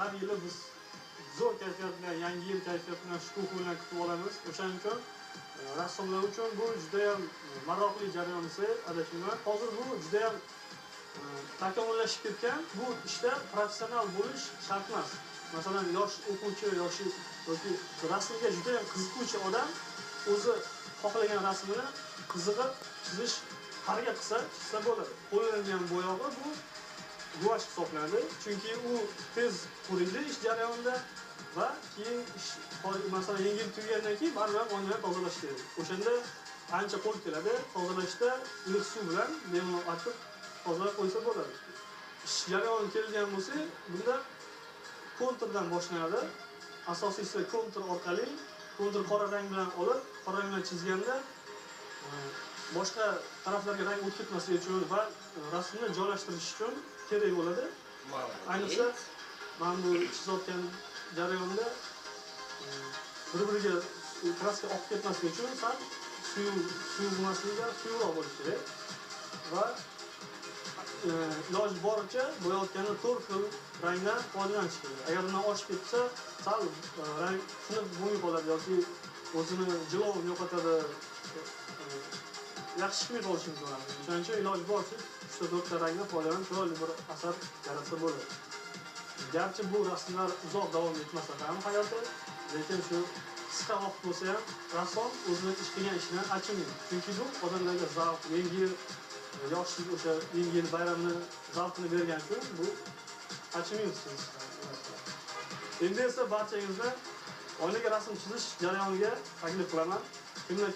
Har yili biz zo'r kayfiyat bilan, yangi yil kayfiyati bilan shukuh bilan kutib olamiz. O'shaning uchun rassomlar uchun bu juda ham maroqli jarayon esa adashmayman. Hozir bu juda ham takomillashib ketgan. Bu ishda professional bo'lish shart emas. Masalan, yosh o'quvchi yoki rasmga juda ham qiziquvchi odam o'zi xohlagan rasmini qiziqib chizish harakat qilsa, chizsa bo'ladi. Qo'llangan bo'yog'i bu guvash hisoblanadi. Chunki u tez quriydi ish jarayonida va keyin masalan yengil tugagandan keyin baribir oynani tozalash kerak. O'shanda ancha qo'l keladi. Tozalashda iliq suv bilan lemon artib tozalab qo'ysa bo'ladi. Ish jarayoni kelgan bo'lsa, bunda konturdan boshlanadi. Asosiysi kontur orqali, kontur qora rang bilan olib, qora rang bilan chizganda boshqa taraflarga rang o'tib ketmasligi uchun va rasmni joylashtirish uchun kerak bo'ladi. Ayniqsa, men bu chizayotgan jarayonda bir-biriga kraska oqib ketmasligi uchun sal suyulmasligiga suyuqroq bo'lishi kerak va iloji boricha bo'yayotganda 4 xil rangdan foydalanish kerak. Agar undan oshib ketsa, sal rang sinib bo'lmay qoladi yoki o'zini jilovini yo'qotadi. Yaxshi chiqmay qolishi mumkin bo'ladi. Shuning uchun iloji boricha 3-4 ta rangdan foydalanib chiroyli bir asar yaratsa bo'ladi. Garchi bu rasmlar uzoq davom etmasa ham hayoti, lekin shu qisqa vaqt bo'lsa ham rassom o'zini ish qilgan ishidan achinmaydi. Chunki bu odamlarga zavq, yangi yoshlik o'sha yangi yil bayramini zavqini bergan uchun bu achinmaysiz. Endi esa barchangizga oynaga rasm chizish jarayoniga taklif qilaman.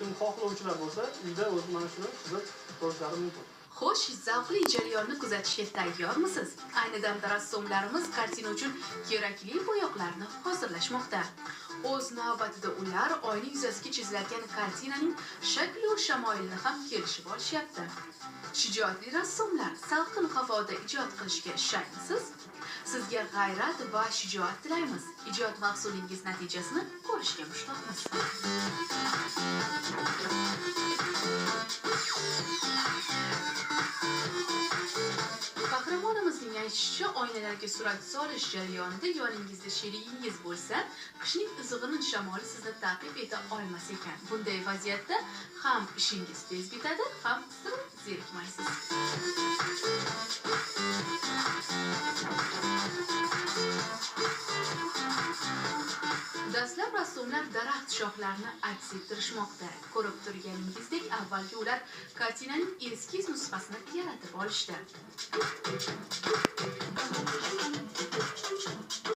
Kim xohlovchilar bo'lsa, uyda o'zi mana shuni chizib ko'rishlari mumkin. Xo'sh, zavqli jarayonni kuzatishga tayyormisiz? Ayni damda rassomlarimiz kartina uchun kerakli bo'yoqlarni hozirlashmoqda. O'z navbatida ular oyna yuzasiga chiziladigan kartinaning shakl va shamoilini ham kelishib olishyapti. Shijoatli rassomlar salqin havoda ijod qilishga shaymisiz? Sizga g'ayrat va shijoat tilaymiz. Ijod mahsulingiz natijasini ko'rishga mushtoqmiz. Qahramonimizning aytishicha, oynalarga surat solish jarayonida yoningizda sherigingiz bo'lsa, qishning izg'irin shamoli sizni ta'qib eta olmas ekan. Bunday vaziyatda ham ishingiz tez bitadi, ham sira zerikmaysiz. Dastlab rassomlar daraxt shoxlarini aks ettirishmoqda. Ko'rib turganingizdek, avvalgi ular kartinaning eskiz nusxasini yaratib olishdi.